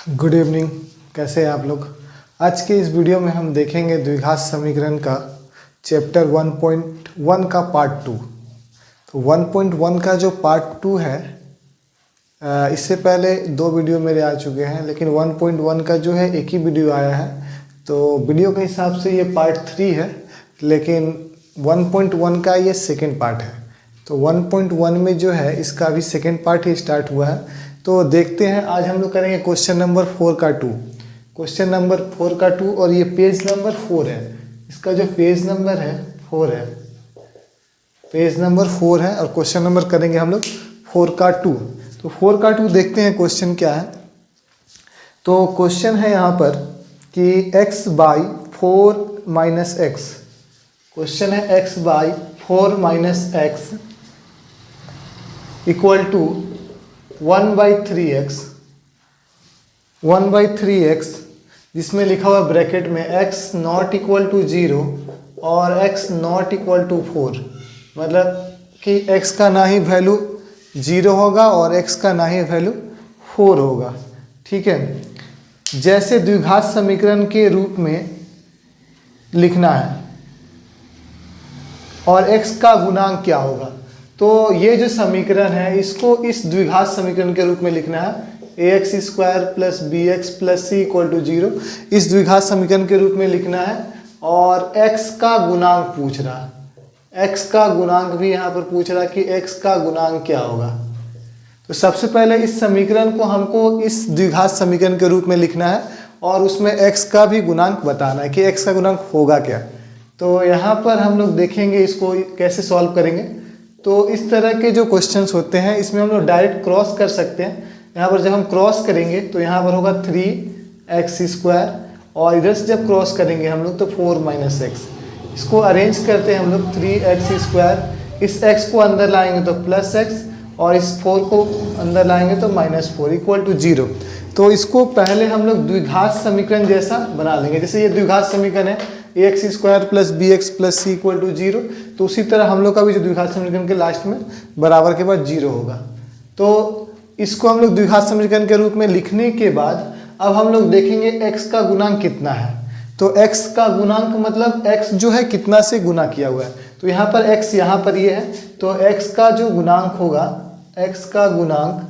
Good evening. कैसे हैं आप लोग। आज के इस वीडियो में हम देखेंगे द्विघात समीकरण का चैप्टर 1.1 का पार्ट 2। तो 1.1 का जो पार्ट 2 है, इससे पहले 2 वीडियो मेरे आ चुके हैं, लेकिन 1.1 का जो है एक ही वीडियो आया है। तो वीडियो के हिसाब से ये पार्ट 3 है, लेकिन 1.1 का ये सेकेंड पार्ट है। तो 1.1 में जो है इसका अभी सेकेंड पार्ट ही स्टार्ट हुआ है। तो देखते हैं, आज हम लोग करेंगे क्वेश्चन नंबर 4 का 2। क्वेश्चन नंबर 4 का 2 और ये पेज नंबर 4 है। इसका जो पेज नंबर है 4 है, पेज नंबर 4 है और क्वेश्चन नंबर करेंगे हम लोग 4 का 2। तो 4 का 2 देखते हैं क्वेश्चन क्या है। तो क्वेश्चन है यहाँ पर कि x by 4 minus x. Question है x by 4 minus x equal to 1 by 3x, 1 by 3x, जिसमें लिखा हुआ ब्रैकेट में x नॉट इक्वल टू 0 और x नॉट इक्वल टू 4। मतलब कि x का ना ही वैल्यू 0 होगा और x का ना ही वैल्यू 4 होगा। ठीक है, जैसे द्विघात समीकरण के रूप में लिखना है और x का गुणांक क्या होगा। तो ये जो समीकरण है इसको इस द्विघात समीकरण के रूप में लिखना है। ax square plus b x plus c equal to 0 इस द्विघात समीकरण के रूप में लिखना है। और x का गुणांक पूछ रहा है, x का गुणांक भी यहाँ पर पूछ रहा है कि x का गुणांक क्या होगा। तो सबसे पहले इस समीकरण को हमको इस द्विघात समीकरण के रूप में लिखना है और उसमें x का भी गुणांक बताना है कि x का गुणांक होगा क्या। तो यहाँ पर हम लोग देखेंगे इसको कैसे सॉल्व करेंगे। तो इस तरह के जो क्वेश्चंस होते हैं इसमें हम लोग डायरेक्ट क्रॉस कर सकते हैं। यहाँ पर जब हम क्रॉस करेंगे तो यहाँ पर होगा 3x स्क्वायर और इधर से जब क्रॉस करेंगे हम लोग तो 4 माइनस एक्स। इसको अरेंज करते हैं हम लोग 3x स्क्वायर, इस x को अंदर लाएंगे तो प्लस एक्स और इस 4 को अंदर लाएंगे तो माइनस 4 इक्वल टू 0। तो इसको पहले हम लोग द्विघात समीकरण जैसा बना लेंगे। जैसे ये द्विघात समीकरण है ax square plus b x plus c equal to 0, तो उसी तरह हम लोग का भी जो द्विघात समीकरण के लास्ट में बराबर के बाद 0 होगा। तो इसको हम लोग द्विघात समीकरण के रूप में लिखने के बाद अब हम लोग देखेंगे x का गुणांक कितना है। तो x का गुणांक मतलब x जो है कितना से गुना किया हुआ है। तो यहाँ पर x यहाँ पर ये है, तो x का जो गुणांक होगा, x का गुणांक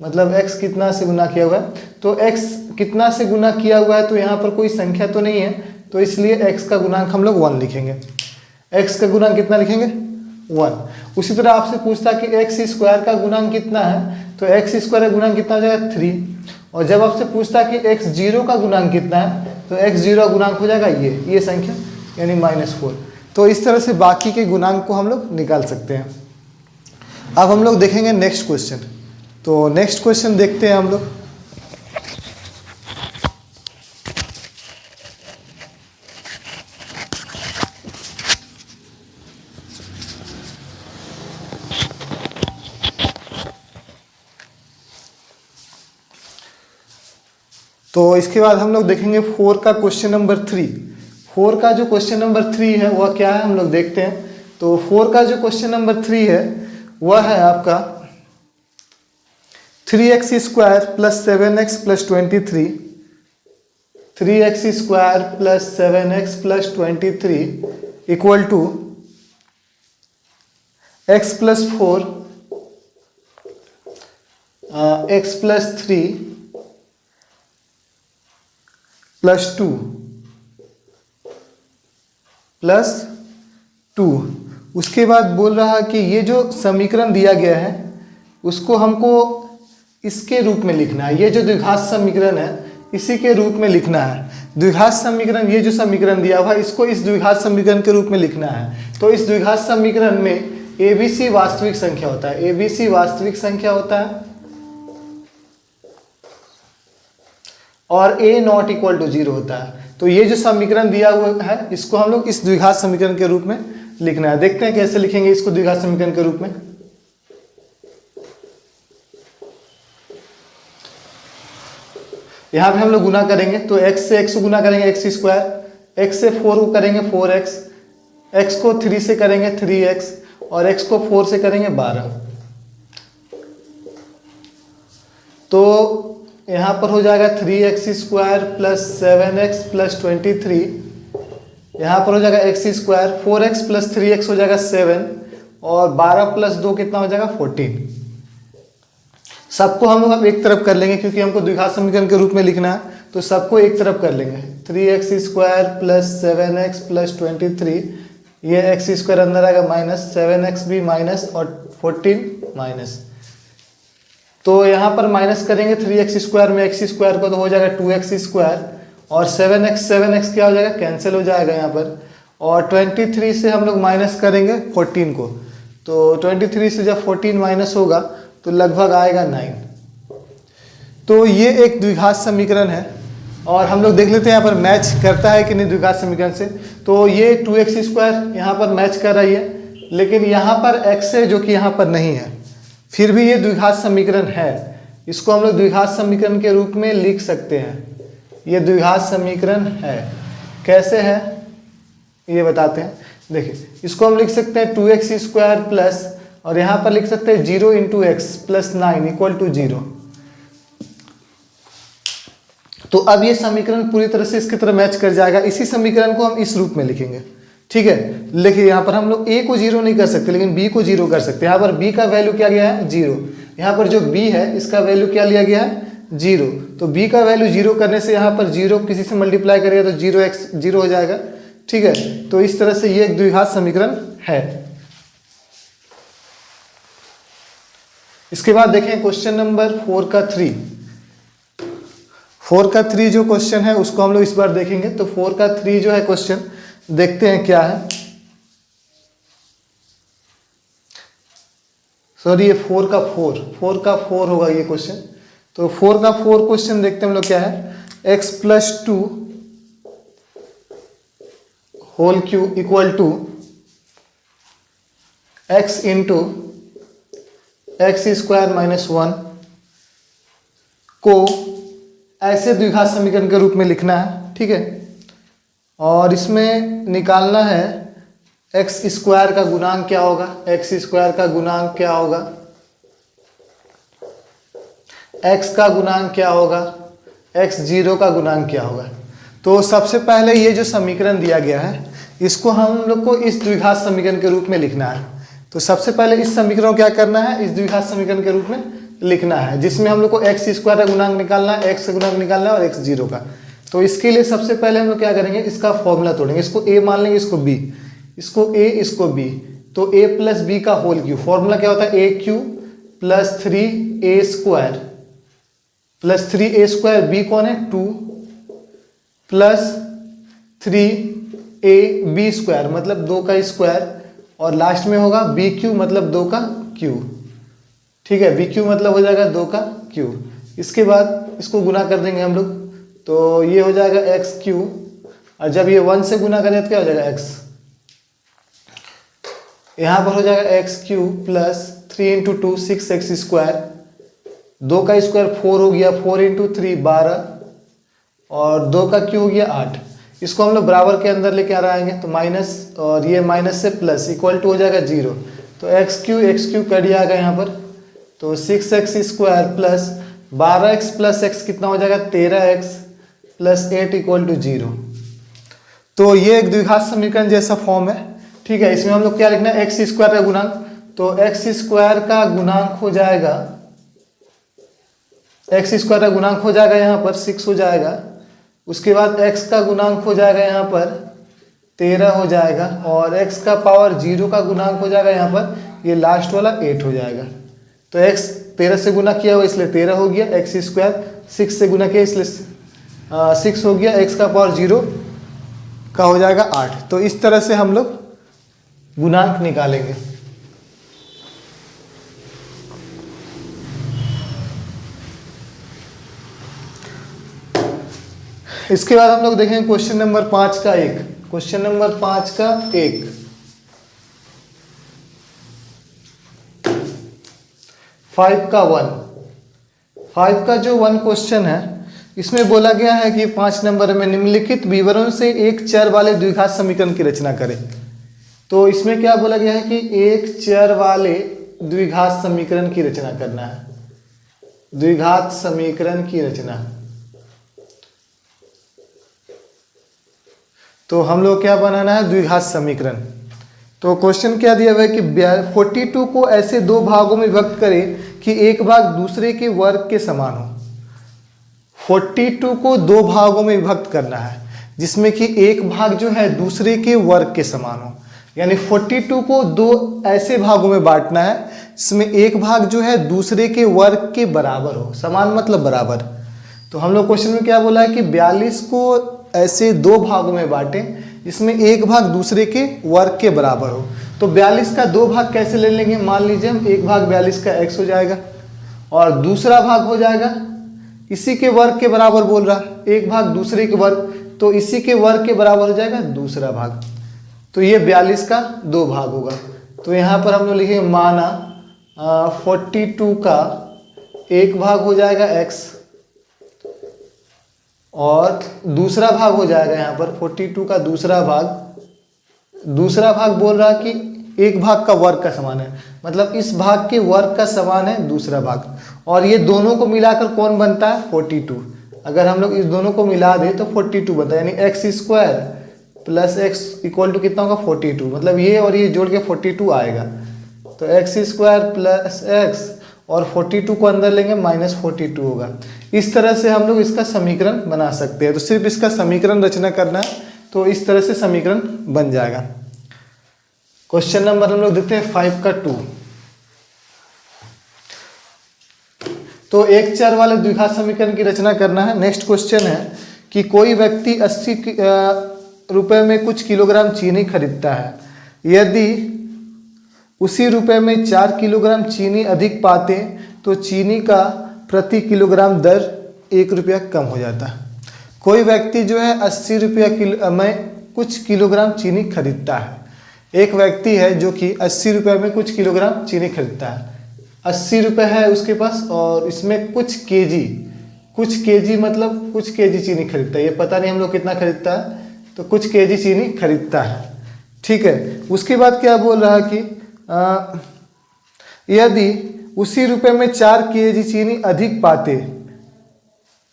मतलब x कितना से गुना किया हुआ है। तो x कितना से गुना किया हुआ है, तो यहाँ पर कोई संख्या तो नहीं है, तो इसलिए x का गुणांक हम लोग 1 लिखेंगे। x का गुणांक कितना लिखेंगे 1। उसी तरह आपसे पूछता कि x स्क्वायर का गुणांक कितना है, तो x स्क्वायर का गुणांक कितना हो जाएगा 3। और जब आपसे पूछता कि x0 का गुणांक कितना है, तो x0 का गुणांक हो जाएगा ये संख्या यानी -4। तो इस तरह से बाकी के गुणांक को हम लोग निकाल सकते हैं। अब हम लोग देखेंगे नेक्स्ट क्वेश्चन। तो नेक्स्ट क्वेश्चन देखते हैं हम लोग। तो इसके बाद हम लोग देखेंगे 4 का क्वेश्चन नंबर 3। 4 का जो क्वेश्चन नंबर 3 है वह क्या है हम लोग देखते हैं। तो 4 का जो क्वेश्चन नंबर 3 है वह है आपका 3x square plus 7x plus 23, 3x square plus 7x plus 23 equal to x plus 4 x plus 3 plus 2 plus 2। उसके बाद बोल रहा कि ये जो समीकरण दिया गया है उसको हमको इसके रूप में लिखना है। ये जो द्विघात समीकरण है इसी के रूप में लिखना है। द्विघात समीकरण, ये जो समीकरण दिया हुआ है इसको इस द्विघात समीकरण के रूप में लिखना है। तो इस द्विघात समीकरण में ABC वास्तविक संख्या होता है, ABC वास्तविक संख्या होता है और a नॉट इक्वल टू 0 होता है। तो ये जो समीकरण दिया हुआ है इसको हम लोग इस द्विघात समीकरण के रूप में लिखना है। देखते हैं कैसे लिखेंगे इसको द्विघात समीकरण के रूप में। यहाँ पे हम लोग गुना करेंगे तो x से x गुना करेंगे x स्क्वायर, x से 4 को करेंगे 4x, x को 3 से करेंगे 3x और x को 4 से करेंगे 12। तो यहाँ पर हो जाएगा 3x² प्लस 7x प्लस 23, यहाँ पर हो जाएगा x², 4x प्लस 3x हो जाएगा 7 और 12 प्लस 2 कितना हो जाएगा 14। सबको हम लोग अब एक तरफ कर लेंगे क्योंकि हमको द्विघात समीकरण के रूप में लिखना है, तो सबको एक तरफ कर लेंगे। 3x² प्लस 7x प्लस 23, ये x² अंदर आएगा माइनस, 7x भी माइनस और 14 माइनस। तो यहाँ पर माइनस करेंगे 3x² में x² को तो हो जाएगा 2x² और 7x क्या हो जाएगा, कैंसिल हो जाएगा यहाँ पर। और 23 से हम लोग माइनस करेंगे 14 को, तो 23 से जब 14 माइनस होगा तो लगभग आएगा 9। तो ये एक द्विघात समीकरण है और हम लोग देख लेते हैं यहाँ पर मैच करता है कि नहीं द्विघात समीकरण से। तो ये 2x² यहाँ पर मैच कर रही है, लेकिन यहाँ पर x है जो कि यहाँ पर नहीं है, फिर भी ये द्विघात समीकरण है। इसको हम लोग द्विघात समीकरण के रूप में लिख सकते हैं। ये द्विघात समीकरण है, कैसे है ये बताते हैं। देखिए इसको हम लिख सकते हैं 2x² प्लस, और यहाँ पर लिख सकते हैं 0 × x प्लस 9 = 0। तो अब ये समीकरण पूरी तरह से इसकी तरह मैच कर जाएगा। इसी समीकरण को हम इस रूप में लिखेंगे, ठीक है। देखिए यहाँ पर हम लोग a को 0 नहीं कर सकते, लेकिन b को 0 कर सकते हैं। यहाँ पर b का वैल्यू क्या गया है 0, यहाँ पर जो b है इसका वैल्यू क्या लिया गया है 0। तो b का वैल्यू 0 करने से यहाँ पर 0 किसी से मल्टीप्लाई करेगा तो 0x 0 हो जाएगा, ठीक है। तो इस तरह से ये एक द्विघात समीकरण है। इसके बाद देखें क्वेश्चन नंबर 4 का 3। 4 का 3 जो क्वेश्चन है उसको हम लोग इस बार देखेंगे। तो 4 का 3 जो है क्वेश्चन, देखते हैं क्या है। सॉरी ये 4 का 4 होगा ये क्वेश्चन। तो 4 का 4 क्वेश्चन देखते हैं हम लोग क्या है। x + 2 whole cube equal to x × x² - 1 को ऐसे द्विघात समीकरण के रूप में लिखना है, ठीक है। और इसमें निकालना है x² का गुणांक क्या होगा, x² का गुणांक क्या होगा, x का गुणांक क्या होगा, x0 का गुणांक क्या होगा। तो सबसे पहले ये जो समीकरण दिया गया है इसको हम लोग को इस द्विघात समीकरण के रूप में लिखना है। तो सबसे पहले इस समीकरण को क्या करना है, इस द्विघात समीकरण के रूप में लिखना है, जिसमें हम लोग को x² का गुणांक निकालना है, x का गुणांक निकालना है और x0 का। तो इसके लिए सबसे पहले हम लोग क्या करेंगे, इसका फॉर्मूला तोड़ेंगे। इसको a मान लेंगे, इसको b, इसको a, इसको b। तो a + b का होल क्यूब, फॉर्मूला क्या होता है a³ + 3a² + 3a², b कौन है 2 + 3ab² मतलब 2 का स्क्वायर, और लास्ट में होगा b³ मतलब 2 का क्यूब, ठीक है। b³ मतलब हो जाएगा 2 का क्यूब। इसके बाद इसको गुना कर देंगे हम लोग, तो ये हो जाएगा x³ और जब ये 1 से गुना करें तो क्या हो जाएगा x। यहाँ पर हो जाएगा x³ + 3 × 2 6x², 2 का स्क्वायर 4 हो गया, 4 × 3 12 और 2 का क्यूब हो गया 8। इसको हम लोग बराबर के अंदर लेके आ आएंगे, तो माइनस और ये माइनस से प्लस इक्वल टू हो जाएगा 0। तो x³ कर दिया गया यहाँ पर, तो 6x² plus 12x plus x कितना हो जाएगा 13x + 8 = 0। तो ये एक द्विघात समीकरण जैसा फॉर्म है, ठीक है। इसमें हम लोग क्या लिखना है, x² का गुणांक, तो x² का गुणांक हो जाएगा, x² का गुणांक हो जाएगा यहाँ पर 6 हो जाएगा। उसके बाद x का गुणांक हो जाएगा यहाँ पर 13 हो जाएगा, और x का पावर 0 का गुणांक हो जाएगा यहाँ पर, ये लास्ट वाला 8 हो जाएगा। तो x 13 से गुना किया हुआ इसलिए 13 हो गया, x² 6 से गुना किया इसलिए 6 हो गया, x का पावर 0 का हो जाएगा 8। तो इस तरह से हम लोग गुणांक निकालेंगे। इसके बाद हम लोग देखेंगे क्वेश्चन नंबर 5 का 1। क्वेश्चन नंबर 5 का 1, 5 का 1। 5 का जो 1 क्वेश्चन है, इसमें बोला गया है कि 5 नंबर में निम्नलिखित विवरण से एक चर वाले द्विघात समीकरण की रचना करें। तो इसमें क्या बोला गया है कि एक चर वाले द्विघात समीकरण की रचना करना है। द्विघात समीकरण की रचना। तो हम लोग क्या बनाना है, द्विघात समीकरण। तो क्वेश्चन क्या दिया हुआ है कि 42 को ऐसे दो भागों में विभक्त करें कि एक भाग दूसरे के वर्ग के समान हो। 42 को दो भागों में विभक्त करना है जिसमें कि एक भाग जो है दूसरे के वर्ग के समान हो। यानी 42 को दो ऐसे भागों में बांटना है जिसमें एक भाग जो है दूसरे के वर्ग के बराबर हो। समान मतलब बराबर। तो हम लोग क्वेश्चन में क्या बोला है कि 42 को ऐसे दो भागों में बांटें जिसमें एक भाग दूसरे के वर्ग के बराबर हो। तो 42 का दो भाग कैसे ले लेंगे, मान लीजिए हम एक भाग 42 का x हो जाएगा और दूसरा भाग हो जाएगा इसी के वर्ग के बराबर बोल रहा है, एक भाग दूसरे के वर्ग, तो इसी के वर्ग के बराबर हो जाएगा दूसरा भाग। तो ये 42 का दो भाग होगा। तो यहाँ पर हम लोग लिखेंगे माना 42 का एक भाग हो जाएगा x और दूसरा भाग हो जाएगा यहाँ पर 42 का दूसरा भाग बोल रहा है कि एक भाग का वर्ग का समान है, मतलब इस भाग के वर्ग का समान है दूसरा भाग। और ये दोनों को मिलाकर कौन बनता है, 42। अगर हम लोग इस दोनों को मिला दें तो 42 बनता है, यानी x square plus x equal to कितना होगा 42, मतलब ये और ये जोड़ के 42 आएगा। तो x स्क्वायर प्लस एक्स और 42 को अंदर लेंगे -42 होगा। इस तरह से हम लोग इसका समीकरण बना सकते हैं। तो सिर्फ इसका समीकरण रचना करना है तो इस तरह से समीकरण बन जाएगा। क्वेश्चन नंबर हम लोग देखते हैं 5 का 2। तो एक चर वाले द्विघात समीकरण की रचना करना है। नेक्स्ट क्वेश्चन है कि कोई व्यक्ति 80 रुपए में कुछ किलोग्राम चीनी खरीदता है। यदि उसी रुपए में 4 किलोग्राम चीनी अधिक पाते तो चीनी का प्रति किलोग्राम दर 1 रुपया कम हो जाता। कोई व्यक्ति जो है 80 रुपया में कुछ किलोग्राम चीनी खरीदता है। एक व्यक्ति है जो कि 80 रुपये में कुछ किलोग्राम चीनी खरीदता है। 80 रुपये है उसके पास और इसमें कुछ केजी मतलब कुछ केजी चीनी खरीदता है। ये पता नहीं हम लोग कितना खरीदता है, तो कुछ केजी चीनी खरीदता है। ठीक है, उसके बाद क्या बोल रहा है कि यदि उसी रुपये में 4 केजी चीनी अधिक पाते,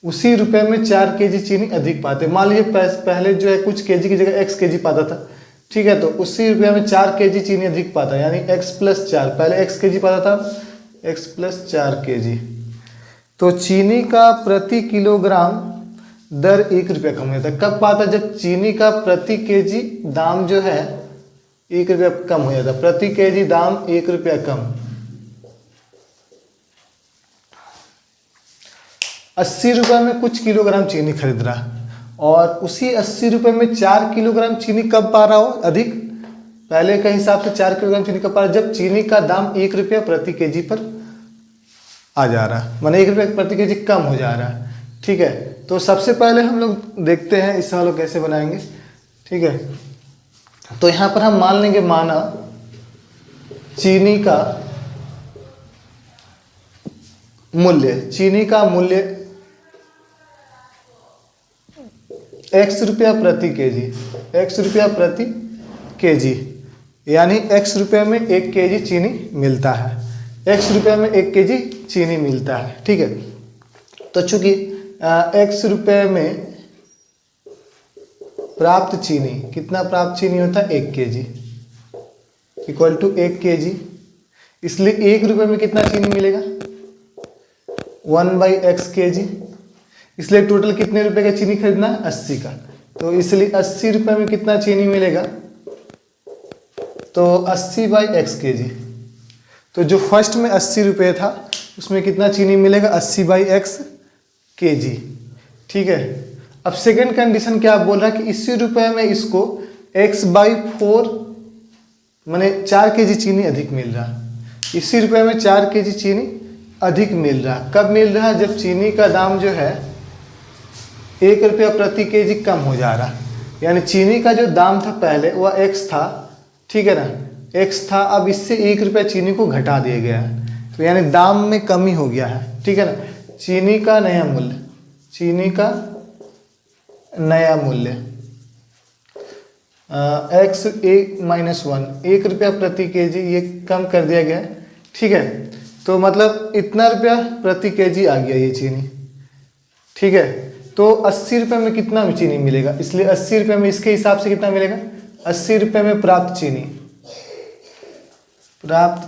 उसी रुपये में 4 केजी चीनी अधिक पाते, मान लीजिए पहले जो है कुछ केजी की जगह x केजी पाता था। ठीक है, तो उसी रुपये में 4 केजी चीनी अधिक पाता, यानी x + 4, पहले x केजी पाता था, x + 4 केजी। तो चीनी का प्रति किलोग्राम दर 1 रुपया कम हो जाता है। कब पाता, जब चीनी का प्रति केजी दाम जो है 1 रुपया कम हो जाता है। प्रति केजी दाम 1 रुपया कम। 80 रुपये में कुछ किलोग्राम चीनी खरीद रहा और उसी 80 रुपये में 4 किलोग्राम चीनी कब पा रहा हो अधिक, पहले के हिसाब से 4 किलोग्राम चीनी कब पा रहा, जब चीनी का दाम 1 रुपया प्रति केजी पर आ जा रहा है, माने 1 रुपया प्रति केजी कम हो जा रहा है। ठीक है, तो सबसे पहले हम लोग देखते हैं इसे हम लोग कैसे बनाएंगे। ठीक है, तो यहाँ पर हम मान लेंगे, माना चीनी का मूल्य x रुपया प्रति केजी, x रुपया प्रति केजी, यानी x रुपये में 1 केजी चीनी मिलता है, x रुपये में 1 केजी चीनी मिलता है। ठीक है, तो चूंकि x रुपये में प्राप्त चीनी, कितना प्राप्त चीनी होता है 1 केजी इक्वल टू 1 केजी, इसलिए 1 रुपये में कितना चीनी मिलेगा 1/x केजी, इसलिए टोटल कितने रुपए का चीनी खरीदना है 80 का। तो इसलिए 80 रुपये में कितना चीनी मिलेगा, तो 80/x केजी। तो जो फर्स्ट में 80 रुपये था उसमें कितना चीनी मिलेगा 80/x केजी। ठीक है, अब सेकंड कंडीशन क्या बोल रहा है कि इसी रुपये में इसको x/4 माने 4 केजी चीनी अधिक मिल रहा है। इसी रुपये में 4 केजी चीनी अधिक मिल रहा है। कब मिल रहा है, जब चीनी का दाम जो है 1 रुपया प्रति केजी कम हो जा रहा है। यानी चीनी का जो दाम था पहले वह x था, ठीक है ना, x था, अब इससे 1 रुपया चीनी को घटा दिया गया है, तो यानी दाम में कमी हो गया है। ठीक है ना, चीनी का नया मूल्य, चीनी का नया मूल्य x1 -1 1 रुपया प्रति केजी, ये कम कर दिया गया है। ठीक है, तो मतलब इतना रुपया प्रति केजी आ गया ये चीनी, ठीक है। तो 80 रुपये में कितना चीनी मिलेगा, इसलिए 80 रुपये में इसके हिसाब से कितना मिलेगा, 80 रुपये में प्राप्त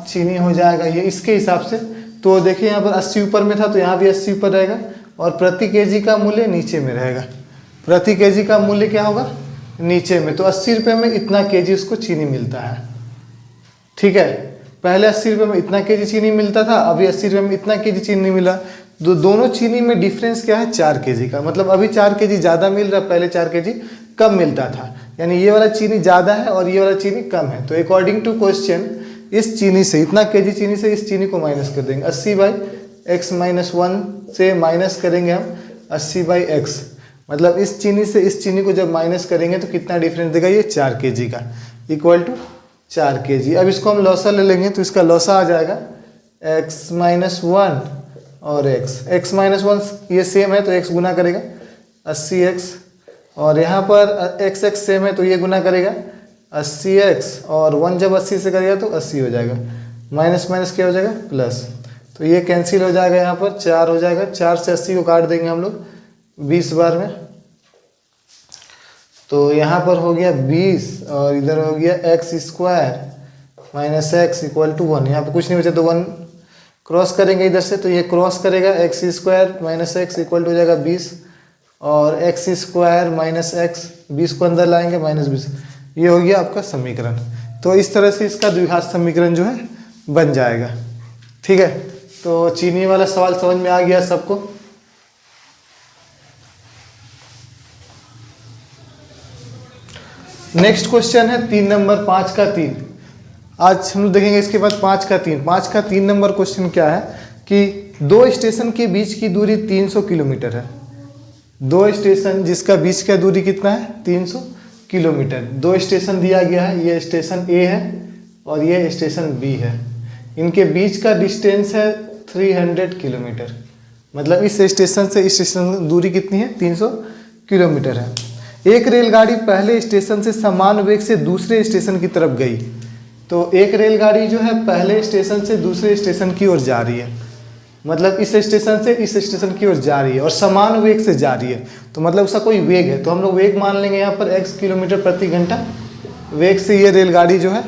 चीनी हो जाएगा ये इसके हिसाब से। तो देखिए यहाँ पर 80 ऊपर में था तो यहाँ भी 80 ऊपर रहेगा, और प्रति केजी का मूल्य नीचे में रहेगा। प्रति केजी का मूल्य क्या होगा, नीचे में। तो 80 रुपये में इतना केजी उसको चीनी मिलता है, ठीक है। पहले 80 रुपये में इतना केजी चीनी मिलता था, अभी 80 रुपये में इतना केजी चीनी मिला। दोनों चीनी में डिफरेंस क्या है, 4 केजी का। मतलब अभी 4 केजी ज़्यादा मिल रहा है, पहले 4 केजी कम मिलता था, यानी ये वाला चीनी ज़्यादा है और ये वाला चीनी कम है। तो अकॉर्डिंग टू क्वेश्चन इस चीनी से, इतना केजी चीनी से इस चीनी को माइनस कर देंगे। 80/x-1 से माइनस करेंगे हम 80/x, मतलब इस चीनी से इस चीनी को जब माइनस करेंगे तो कितना डिफरेंस देगा, ये 4 केजी का, इक्वल टू 4 केजी। अब इसको हम लौसा ले लेंगे तो इसका लौसा आ जाएगा x-1 और x-1 ये सेम है तो x गुना करेगा 80x, और यहाँ पर x सेम है तो ये गुना करेगा 80x, और 1 जब 80 से करेगा तो 80 हो जाएगा, माइनस माइनस क्या हो जाएगा, प्लस। तो ये कैंसिल हो जाएगा, यहाँ पर 4 हो जाएगा, 4 से 80 को काट देंगे हम लोग 20 बार में, तो यहाँ पर हो गया 20 और इधर हो गया x² minus x equal to 1। यहाँ पर कुछ नहीं बचा तो 1 क्रॉस करेंगे इधर से, तो ये क्रॉस करेगा x² minus x equal to हो जाएगा 20, और x² माइनस x 20 को अंदर लाएंगे माइनस 20। ये हो गया आपका समीकरण। तो इस तरह से इसका द्विघात समीकरण जो है बन जाएगा, ठीक है। तो चीनी वाला सवाल समझ में आ गया सबको। नेक्स्ट क्वेश्चन है 3 नंबर 5 का 3। आज हम लोग देखेंगे इसके बाद 5 का 3। 5 का 3 नंबर क्वेश्चन क्या है कि 2 स्टेशन के बीच की दूरी 300 किलोमीटर है। 2 स्टेशन जिसका बीच का दूरी कितना है, 300 किलोमीटर। 2 स्टेशन दिया गया है, ये स्टेशन ए है और ये स्टेशन बी है। इनके बीच का डिस्टेंस है 300 किलोमीटर, मतलब इस स्टेशन से इस स्टेशन की दूरी कितनी है, 300 किलोमीटर है। एक रेलगाड़ी पहले स्टेशन से समान वेग से दूसरे स्टेशन की तरफ गई। तो एक रेलगाड़ी जो है पहले स्टेशन से दूसरे स्टेशन की ओर जा रही है, मतलब इस स्टेशन से इस स्टेशन की ओर जा रही है और समान वेग से जा रही है। तो मतलब उसका कोई वेग है, तो हम लोग वेग मान लेंगे यहाँ पर x किलोमीटर प्रति घंटा वेग से ये रेलगाड़ी जो है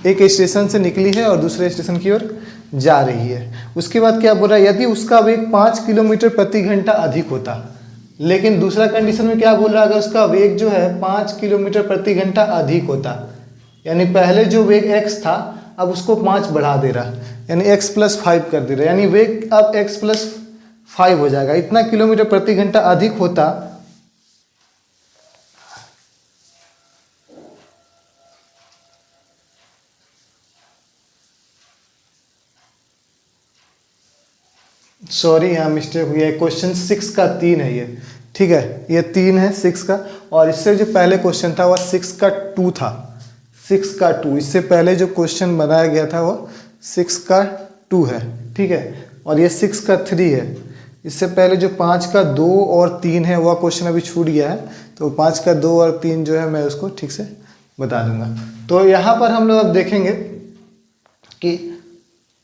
एक स्टेशन से निकली है और दूसरे स्टेशन की ओर जा रही है। उसके बाद क्या बोल रहा है, यदि उसका वेग 5 किलोमीटर प्रति घंटा अधिक होता, लेकिन दूसरा कंडीशन में क्या बोल रहा है, अगर उसका वेग जो है 5 किलोमीटर प्रति घंटा अधिक होता, यानी पहले जो वेग x था अब उसको 5 बढ़ा दे रहा, यानी x+5 कर दे रहा, यानी वेग अब x+5 हो जाएगा। इतना किलोमीटर प्रति घंटा अधिक होता सॉरी यहाँ मिस्टेक हुई है, क्वेश्चन 6 का 3 है ये, ठीक है। ये 3 है 6 का, और इससे जो पहले क्वेश्चन था वह 6 का 2 था। 6 का 2, इससे पहले जो क्वेश्चन बनाया गया था वो 6 का 2 है, ठीक है। और ये 6 का 3 है। इससे पहले जो 5 का 2 और 3 है वह क्वेश्चन अभी छूट गया है, तो 5 का 2 और 3 जो है मैं उसको ठीक से बता दूंगा। तो यहाँ पर हम लोग अब देखेंगे कि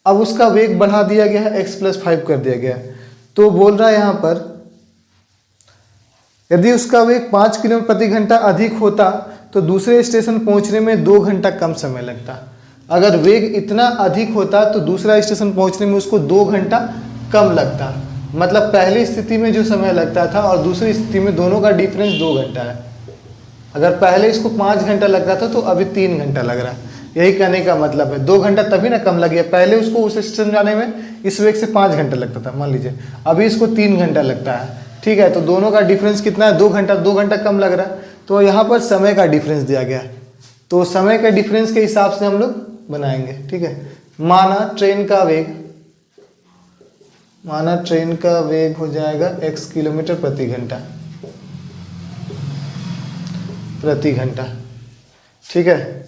अब उसका वेग बढ़ा दिया गया है, x+5 कर दिया गया है। तो बोल रहा है यहाँ पर यदि उसका वेग 5 किलोमीटर प्रति घंटा अधिक होता तो दूसरे स्टेशन पहुंचने में 2 घंटा कम समय लगता। अगर वेग इतना अधिक होता तो दूसरा स्टेशन पहुंचने में उसको 2 घंटा कम लगता। मतलब पहली स्थिति में जो समय लगता था और दूसरी स्थिति में दोनों का डिफरेंस 2 घंटा है। अगर पहले इसको 5 घंटा लगता था तो अभी 3 घंटा लग रहा है। यही कहने का मतलब है, 2 घंटा तभी ना कम लग गया। पहले उसको उस स्टेशन जाने में इस वेग से 5 घंटा लगता था मान लीजिए, अभी इसको 3 घंटा लगता है, ठीक है। तो दोनों का डिफरेंस कितना है, 2 घंटा। 2 घंटा कम लग रहा है, तो यहाँ पर समय का डिफरेंस दिया गया है, तो समय के डिफरेंस के हिसाब से हम लोग बनाएंगे, ठीक है। माना ट्रेन का वेग हो जाएगा x किलोमीटर प्रति घंटा, ठीक है।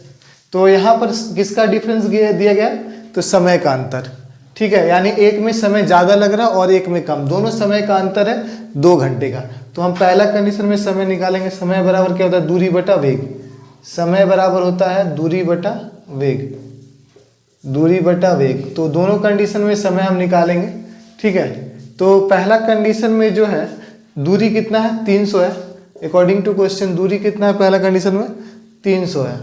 तो यहाँ पर किसका डिफरेंस दिया गया, तो समय का अंतर, ठीक है। यानी एक में समय ज़्यादा लग रहा है और एक में कम, दोनों समय का अंतर है 2 घंटे का। तो हम पहला कंडीशन में समय निकालेंगे, समय बराबर क्या होता है, दूरी बटा वेग। समय बराबर होता है दूरी बटा वेग, दूरी बटा वेग, तो दोनों कंडीशन में समय हम निकालेंगे। ठीक है, तो पहला कंडीशन में जो है दूरी कितना है 300 है, अकॉर्डिंग टू क्वेश्चन दूरी कितना है पहला कंडीशन में 300 है।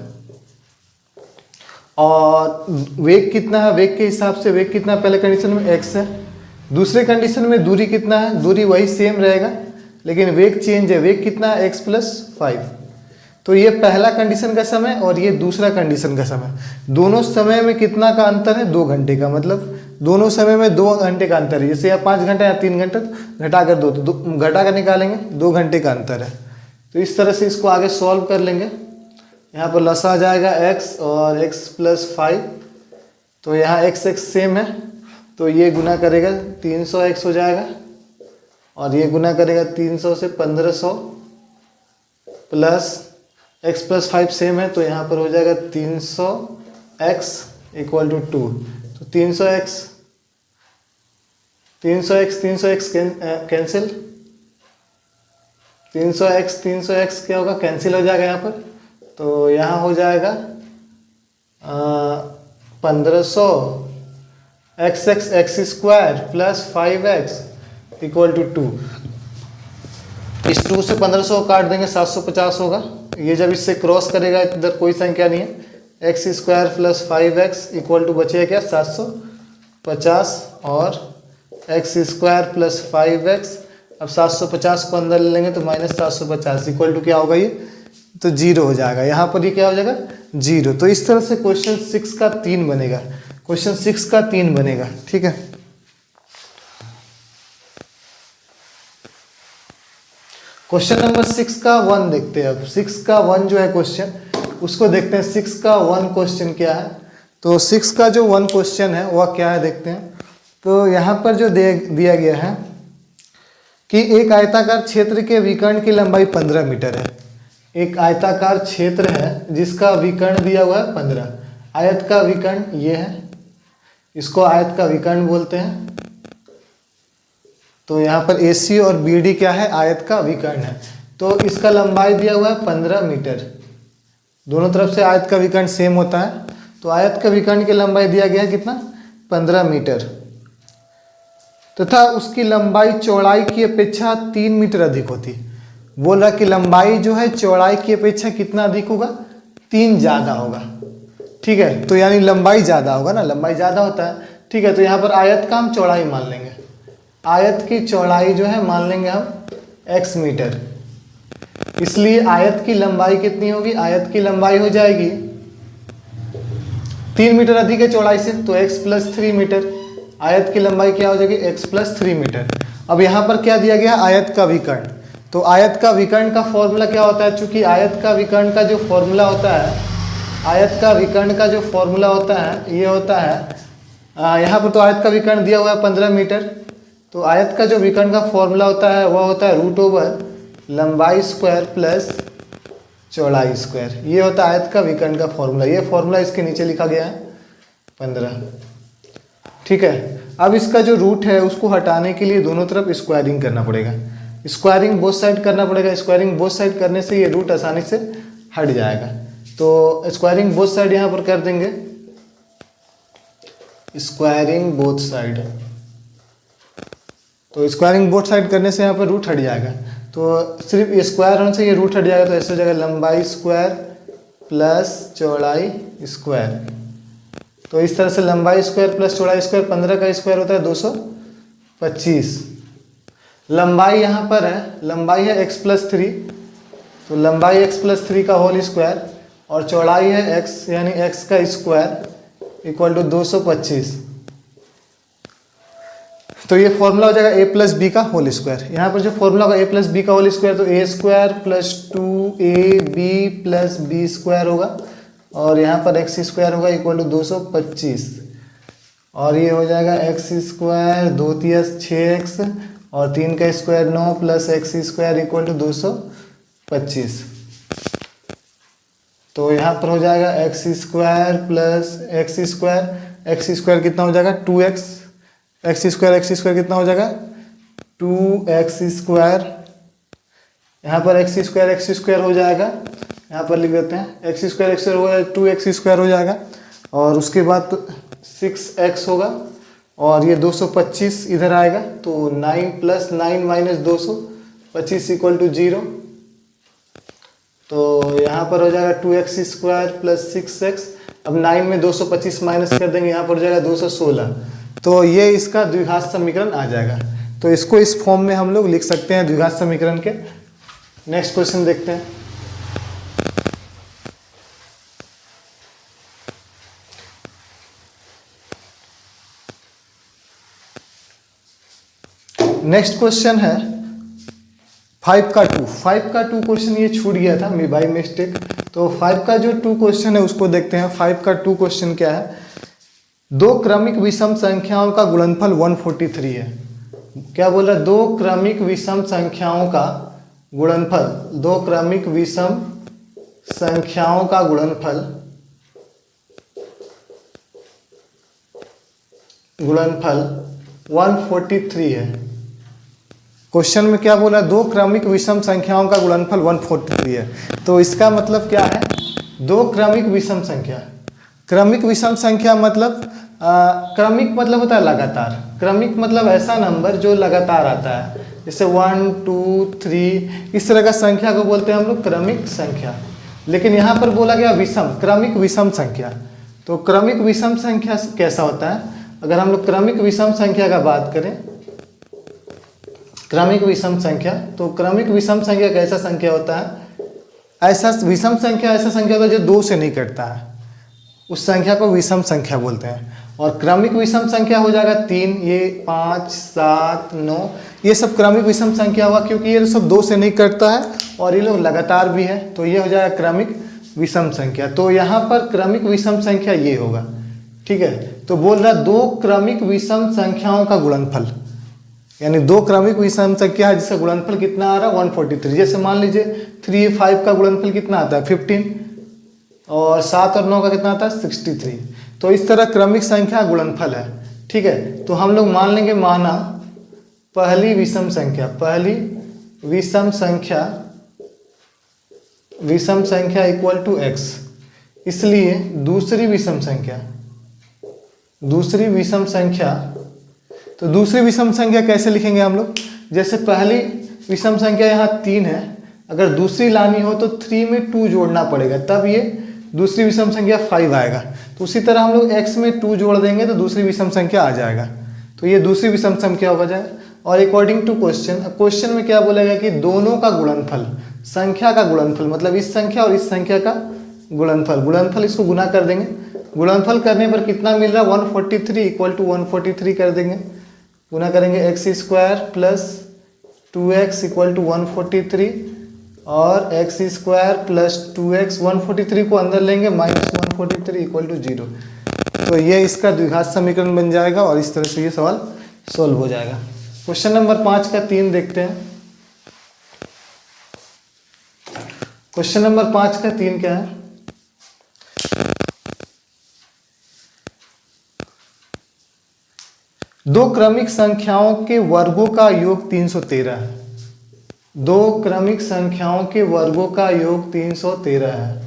और वेग कितना है, वेग के हिसाब से वेग कितना है पहले कंडीशन में x है। दूसरे कंडीशन में दूरी कितना है, दूरी वही सेम रहेगा लेकिन वेग चेंज है, वेग कितना है x + 5। तो ये पहला कंडीशन का समय और ये दूसरा कंडीशन का समय, दोनों समय में कितना का अंतर है 2 घंटे का, मतलब दोनों समय में 2 घंटे का अंतर है। जैसे या 5 घंटा या 3 घंटा घटा कर 2 तो घटा कर निकालेंगे 2 घंटे का अंतर है। तो इस तरह से इसको आगे सॉल्व कर लेंगे। यहाँ पर लसा आ जाएगा x और x + 5, तो यहाँ x सेम है तो ये गुना करेगा 300x हो जाएगा और ये गुना करेगा 300 से 1500 प्लस x + 5 सेम है तो यहाँ पर हो जाएगा 300x = 2। तो 300x कैंसिल, 300x क्या होगा कैंसिल हो जाएगा यहाँ पर। तो यहाँ हो जाएगा 1500 x² + 5x = 2। इस 2 से 1500 काट देंगे 750 होगा। ये जब इससे क्रॉस करेगा इधर कोई संख्या नहीं है, x² + 5x = बचेगा क्या 750 और x² + 5x। अब 750 को अंदर ले लेंगे तो -750 = क्या होगा ये तो 0 हो जाएगा। यहाँ पर ये क्या हो जाएगा 0। तो इस तरह से क्वेश्चन 6 का 3 बनेगा, क्वेश्चन 6 का 3 बनेगा। ठीक है, क्वेश्चन नंबर 6 का 1 देखते हैं। अब 6 का 1 जो है क्वेश्चन उसको देखते हैं। 6 का 1 क्वेश्चन क्या है, तो 6 का जो 1 क्वेश्चन है वह क्या है देखते हैं। तो यहाँ पर जो दिया गया है कि एक आयताकार क्षेत्र के विकर्ण की लंबाई 15 मीटर है। एक आयताकार क्षेत्र है जिसका विकर्ण दिया हुआ है 15। आयत का विकर्ण ये है, इसको आयत का विकर्ण बोलते हैं। तो यहाँ पर AC और BD क्या है आयत का विकर्ण है। तो इसका लंबाई दिया हुआ है 15 मीटर, दोनों तरफ से आयत का विकर्ण सेम होता है। तो आयत का विकर्ण की लंबाई दिया गया है कितना 15 मीटर, तथा उसकी लंबाई चौड़ाई की अपेक्षा 3 मीटर अधिक होती। बोल रहा कि लंबाई जो है चौड़ाई की अपेक्षा कितना अधिक होगा 3 ज़्यादा होगा। ठीक है, तो यानी लंबाई ज़्यादा होगा ना, लंबाई ज़्यादा होता है। ठीक है, तो यहाँ पर आयत का हम चौड़ाई मान लेंगे, आयत की चौड़ाई जो है मान लेंगे हम x मीटर। इसलिए आयत की लंबाई कितनी होगी, आयत की लंबाई हो जाएगी 3 मीटर अधिक है चौड़ाई से तो x + 3 मीटर। आयत की लंबाई क्या हो जाएगी x + 3 मीटर। अब यहाँ पर क्या दिया गया आयत का विकर्ण। तो आयत का विकर्ण का फॉर्मूला क्या होता है, चूंकि आयत का विकर्ण का जो फॉर्मूला होता है, आयत का विकर्ण का जो फॉर्मूला होता है ये होता है यहाँ पर तो आयत का विकर्ण दिया हुआ है 15 मीटर। तो आयत का जो विकर्ण का फॉर्मूला होता है वह होता है √ लंबाई स्क्वायर प्लस चौड़ाई स्क्वायर। ये होता है आयत का विकर्ण का फॉर्मूला। ये फॉर्मूला इसके नीचे लिखा गया है 15। ठीक है, अब इसका जो रूट है उसको हटाने के लिए दोनों तरफ स्क्वायरिंग करना पड़ेगा, स्क्वायरिंग बोथ साइड करना पड़ेगा। स्क्वायरिंग बोथ साइड करने से ये रूट आसानी से हट जाएगा। तो स्क्वायरिंग बोथ साइड यहाँ पर कर देंगे, स्क्वायरिंग बोथ साइड। तो स्क्वायरिंग बोथ साइड करने से यहाँ पर रूट हट जाएगा। तो सिर्फ स्क्वायर होने से ये रूट हट जाएगा। तो ऐसे हो जाएगा लंबाई स्क्वायर प्लस चौड़ाई स्क्वायर। तो इस तरह से लंबाई स्क्वायर प्लस चौड़ाई स्क्वायर, 15 का स्क्वायर होता है 225। लंबाई यहाँ पर है, लंबाई है x + 3, तो लंबाई x + 3 का होल स्क्वायर और चौड़ाई है x यानी x का स्क्वायर = 225। तो ये फॉर्मूला हो जाएगा a + b का होल स्क्वायर। यहाँ पर जो फॉर्मूला होगा a + b का होल स्क्वायर, तो a² + 2ab + b² होगा और यहाँ पर x² होगा = 225 और ये हो जाएगा x² 2 × 6x और 3 का स्क्वायर 9 + x² = 225। तो यहाँ पर हो जाएगा x² कितना हो जाएगा 2x, x² कितना हो जाएगा 2x²। यहाँ पर x² हो जाएगा, यहाँ पर लिख देते हैं x² हो जाएगा 2x² हो जाएगा और उसके बाद 6x होगा और ये 225 इधर आएगा, तो 9 + 9 - 225 = 0। तो यहाँ पर हो जाएगा 2x² + 6x। अब 9 में 225 माइनस कर देंगे, यहाँ पर हो जाएगा 216। तो ये इसका द्विघात समीकरण आ जाएगा। तो इसको इस फॉर्म में हम लोग लिख सकते हैं द्विघात समीकरण के। नेक्स्ट क्वेश्चन देखते हैं। नेक्स्ट क्वेश्चन है 5 का 2 क्वेश्चन ये छूट गया था मैं बाई मिस्टेक। तो 5 का जो 2 क्वेश्चन है उसको देखते हैं। 5 का 2 क्वेश्चन क्या है, दो क्रमिक विषम संख्याओं का गुणनफल 143 है। क्या बोल रहा है, दो क्रमिक विषम संख्याओं का गुणनफल, दो क्रमिक विषम संख्याओं का गुणनफल 143 है। क्वेश्चन में क्या बोला, दो क्रमिक विषम संख्याओं का गुणनफल 143 है। तो इसका मतलब क्या है, दो क्रमिक विषम संख्या, क्रमिक विषम संख्या मतलब क्रमिक मतलब होता है लगातार, क्रमिक मतलब ऐसा नंबर जो लगातार आता है, जैसे 1 2 3 इस तरह का संख्या को बोलते हैं हम लोग क्रमिक संख्या। लेकिन यहाँ पर बोला गया विषम, क्रमिक विषम संख्या। तो क्रमिक विषम संख्या कैसा होता है, अगर हम लोग क्रमिक विषम संख्या का बात करें, क्रमिक विषम संख्या, तो क्रमिक विषम संख्या कैसा संख्या होता है, ऐसा विषम संख्या ऐसा संख्या होता है जो 2 से नहीं कटता है, उस संख्या को विषम संख्या बोलते हैं। और क्रमिक विषम संख्या हो जाएगा 3, ये 5 7 9 ये सब क्रमिक विषम संख्या हुआ, क्योंकि ये सब 2 से नहीं कटता है और ये लोग लगातार भी है, तो ये हो जाएगा क्रमिक विषम संख्या। तो यहाँ पर क्रमिक विषम संख्या ये होगा, ठीक है। तो बोल रहा दो क्रमिक विषम संख्याओं का गुणनफल, यानी दो क्रमिक विषम संख्या है जिसका गुणनफल कितना आ रहा है 143। जैसे मान लीजिए 3 5 का गुणनफल कितना आता है 15 और 7 और 9 का कितना आता है 63। तो इस तरह क्रमिक संख्या गुणनफल है, ठीक है। तो हम लोग मान लेंगे, माना पहली विषम संख्या, पहली विषम संख्या इक्वल टू x, इसलिए दूसरी विषम संख्या, तो दूसरी विषम संख्या कैसे लिखेंगे हम लोग, जैसे पहली विषम संख्या यहाँ 3 है, अगर दूसरी लानी हो तो 3 में 2 जोड़ना पड़ेगा, तब ये दूसरी विषम संख्या 5 आएगा। तो उसी तरह हम लोग x में 2 जोड़ देंगे तो दूसरी विषम संख्या आ जाएगा, तो ये दूसरी विषम संख्या हो जाएगा। और अकॉर्डिंग टू क्वेश्चन में क्या बोलेगा कि दोनों का गुणनफल, संख्या का गुणनफल मतलब इस संख्या और इस संख्या का गुणनफल इसको गुना कर देंगे। गुणनफल करने पर कितना मिल रहा है 143 = 143 कर देंगे, गुना करेंगे x² + 2x = 143 और x² + 2x 143 को अंदर लेंगे -143 = 0। तो ये इसका द्विघात समीकरण बन जाएगा और इस तरह से ये सवाल सॉल्व हो जाएगा। क्वेश्चन नंबर 5 का 3 देखते हैं। क्वेश्चन नंबर 5 का 3 क्या है, दो क्रमिक संख्याओं के वर्गों का योग 313 है। दो क्रमिक संख्याओं के वर्गों का योग 313 है।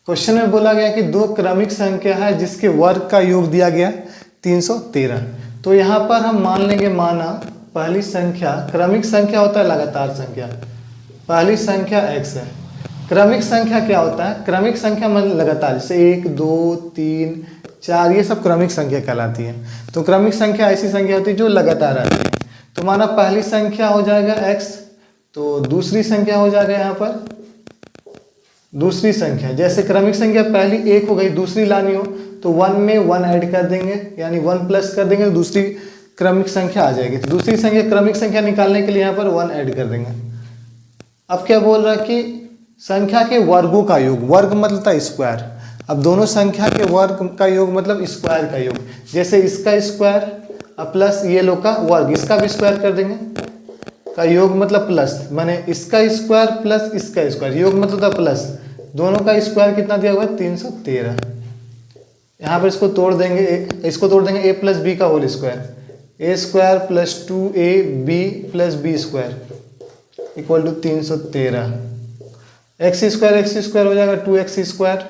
क्वेश्चन में बोला गया कि दो क्रमिक संख्या है जिसके वर्ग का योग दिया गया 313। तो यहाँ पर हम मान लेंगे, माना पहली संख्या, क्रमिक संख्या होता है लगातार संख्या, पहली संख्या x है। क्रमिक संख्या क्या होता है, क्रमिक संख्या मतलब लगातार, जैसे 1 2 3 4 ये सब क्रमिक संख्या कहलाती है। तो क्रमिक संख्या ऐसी संख्या होती है जो लगातार आती है। तो माना पहली संख्या हो जाएगा x, तो दूसरी संख्या हो जाएगा यहाँ पर दूसरी संख्या, जैसे क्रमिक संख्या पहली 1 हो गई, दूसरी लानी हो तो 1 में 1 ऐड कर देंगे, यानी 1 प्लस कर देंगे तो दूसरी क्रमिक संख्या आ जाएगी। तो दूसरी संख्या क्रमिक संख्या निकालने के लिए यहाँ पर 1 ऐड कर देंगे। अब क्या बोल रहा है कि संख्या के वर्गों का योग, वर्ग मतलब था स्क्वायर, अब दोनों संख्या के वर्ग का योग मतलब स्क्वायर का योग, जैसे इसका स्क्वायर प्लस ये लोग का वर्ग, इसका भी स्क्वायर कर देंगे, का योग मतलब प्लस, माने इसका स्क्वायर प्लस इसका स्क्वायर, योग मतलब था प्लस, दोनों का स्क्वायर कितना दिया हुआ है 313। यहाँ पर इसको तोड़ देंगे, इसको तोड़ देंगे a + b का whole square, a square plus 2ab plus b square equal to 313। X square हो जाएगा 2x स्क्वायर,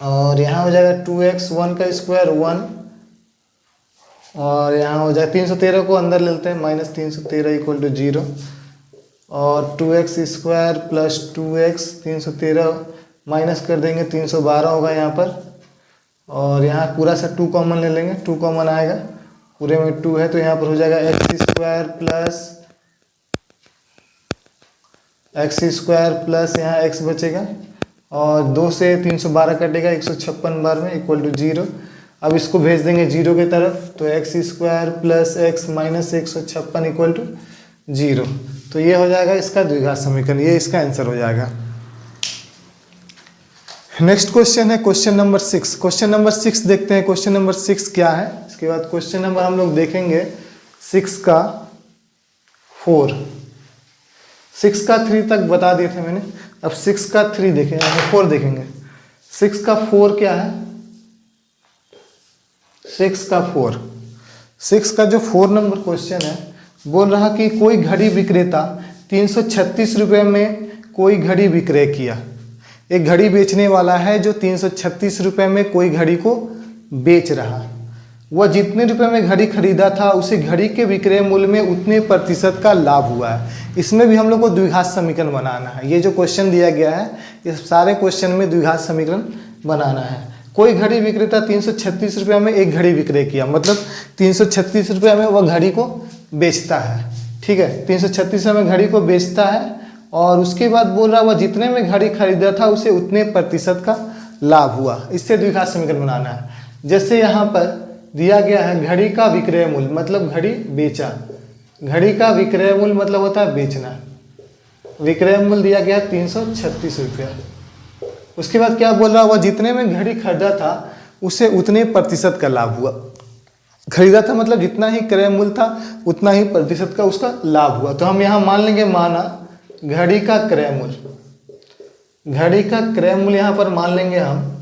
और यहाँ हो जाएगा 2x 1 का स्क्वायर 1, और यहाँ हो जाएगा 313 को अंदर लेते हैं, माइनस 313 इक्वल टू 0, और 2x square plus 2x 313 minus कर देंगे 312 होगा यहाँ पर, और यहाँ पूरा सा 2 कॉमन ले लेंगे, 2 कॉमन आएगा, पूरे में 2 है तो यहाँ पर हो जाएगा एक्स स्क्वायर प्लस यहाँ x बचेगा, और 2 से 312 कटेगा 156 बार में इक्वल टू 0। अब इसको भेज देंगे 0 की तरफ, तो x square plus x minus 156 equal to 0। तो ये हो जाएगा इसका द्विघात समीकरण, ये इसका आंसर हो जाएगा। नेक्स्ट क्वेश्चन है क्वेश्चन नंबर 6। क्वेश्चन नंबर 6 देखते हैं, क्वेश्चन नंबर 6 क्या है। इसके बाद क्वेश्चन नंबर हम लोग देखेंगे 6 का 4, 6 का 3 तक बता दिए थे मैंने, अब 6 का 3 देखेंगे, 4 देखेंगे। 6 का 4 क्या है, 6 का 4, 6 का जो 4 नंबर क्वेश्चन है, बोल रहा कि कोई घड़ी विक्रेता 336 रुपये में कोई घड़ी विक्रय किया। एक घड़ी बेचने वाला है जो 336 रुपये में कोई घड़ी को बेच रहा। वह जितने रुपए में घड़ी खरीदा था उसे घड़ी के विक्रय मूल्य में उतने प्रतिशत का लाभ हुआ है। इसमें भी हम लोग को द्विघात समीकरण बनाना है। ये जो क्वेश्चन दिया गया है इस सारे क्वेश्चन में द्विघात समीकरण बनाना है। कोई घड़ी विक्रेता 336 रुपये में एक घड़ी विक्रय किया, मतलब 336 रुपये में वह घड़ी को बेचता है। ठीक है, 336 में घड़ी को बेचता है और उसके बाद बोल रहा वह जितने में घड़ी खरीदा था उसे उतने प्रतिशत का लाभ हुआ। इससे द्विघात समीकरण बनाना है। जैसे यहाँ पर दिया गया है घड़ी का विक्रय मूल्य, मतलब घड़ी बेचा। घड़ी का विक्रय मूल्य मतलब होता है बेचना। विक्रय मूल्य दिया गया 336 रुपया। उसके बाद क्या बोल रहा वह जितने में घड़ी खरीदा था उसे उतने प्रतिशत का लाभ हुआ। खरीदा था मतलब जितना ही क्रय मूल्य था उतना ही प्रतिशत का उसका लाभ हुआ। तो हम यहाँ मान लेंगे, माना घड़ी का क्रय मूल्य, घड़ी का क्रय मूल्य यहाँ पर मान लेंगे हम,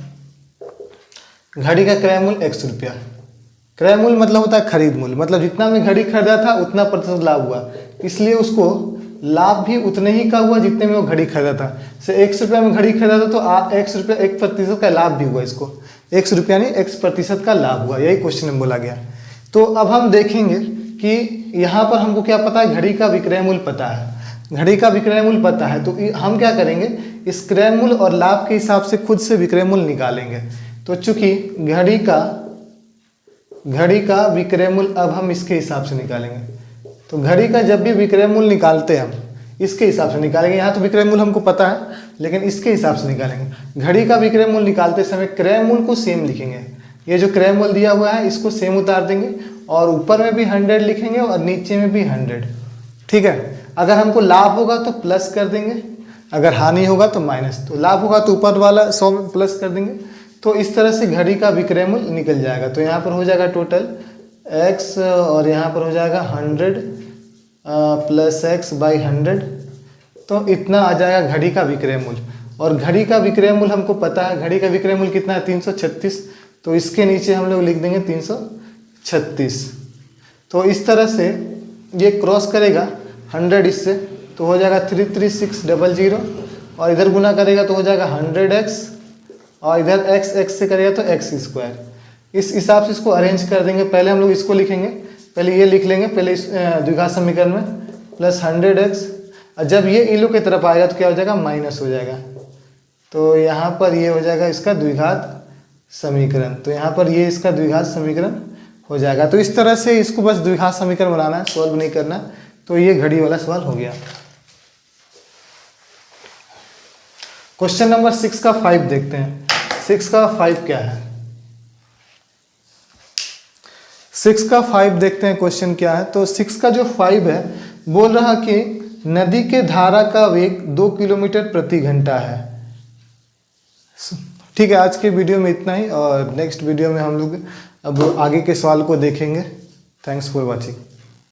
घड़ी का क्रय मूल्य 100 रुपया। क्रय मूल्य मतलब होता है खरीद मूल्य, मतलब जितना में घड़ी खरीदा था उतना प्रतिशत लाभ हुआ, इसलिए उसको लाभ भी उतने ही का हुआ जितने में वो घड़ी खरीदा था। से 100 रुपया में घड़ी खरीदा था तो 100 रुपया 1% का लाभ भी हुआ, इसको 100 रुपया नहीं 1% का लाभ हुआ। यही क्वेश्चन में बोला गया। तो अब हम देखेंगे कि यहाँ पर हमको क्या पता है, घड़ी का विक्रय मूल्य पता है। घड़ी का विक्रय मूल्य पता है तो हम क्या करेंगे, इस क्रय मूल्य और लाभ के हिसाब से खुद से विक्रय मूल्य निकालेंगे। तो चूंकि घड़ी का विक्रय मूल्य अब हम इसके हिसाब से निकालेंगे। तो घड़ी का जब भी विक्रय मूल्य निकालते हैं हम इसके हिसाब से निकालेंगे। यहाँ तो विक्रय मूल्य हमको पता है लेकिन इसके हिसाब से निकालेंगे। घड़ी का विक्रय मूल्य निकालते समय क्रय मूल्य को सेम लिखेंगे। ये जो क्रय मूल्य दिया हुआ है इसको सेम उतार देंगे और ऊपर में भी 100 लिखेंगे और नीचे में भी 100। ठीक है, अगर हमको लाभ होगा तो प्लस कर देंगे, अगर हानि होगा तो माइनस। तो लाभ होगा तो ऊपर वाला 100 में प्लस कर देंगे। तो इस तरह से घड़ी का विक्रय मूल्य निकल जाएगा। तो यहाँ पर हो जाएगा टोटल x और यहाँ पर हो जाएगा 100 प्लस x बाई 100। तो इतना आ जाएगा घड़ी का विक्रय मूल्य। और घड़ी का विक्रय मूल्य हमको पता है, घड़ी का विक्रय मूल्य कितना है 336। तो इसके नीचे हम लोग लिख देंगे 336। तो इस तरह से ये क्रॉस करेगा 100 इससे, तो हो जाएगा 33600 और इधर गुना करेगा तो हो जाएगा 100x और इधर x से करेगा तो x स्क्वायर। इस हिसाब से इसको अरेंज कर देंगे। पहले हम लोग इसको लिखेंगे, पहले ये लिख लेंगे पहले इस द्विघात समीकरण में, प्लस 100x। और जब ये इलो की तरफ आएगा तो क्या हो जाएगा, माइनस हो जाएगा। तो यहाँ पर ये हो जाएगा इसका द्विघात समीकरण। तो यहाँ पर ये इसका द्विघात समीकरण हो जाएगा। तो इस तरह से इसको बस द्विघात समीकरण बनाना है, सॉल्व नहीं करना। तो ये घड़ी वाला सवाल हो गया। क्वेश्चन नंबर 6 का 5 देखते हैं। 6 का 5 क्या है, 6 का 5 देखते हैं क्वेश्चन क्या है। तो 6 का जो 5 है बोल रहा कि नदी के धारा का वेग 2 किलोमीटर प्रति घंटा है। ठीक है, आज के वीडियो में इतना ही और नेक्स्ट वीडियो में हम लोग अब आगे के सवाल को देखेंगे। Thanks for watching.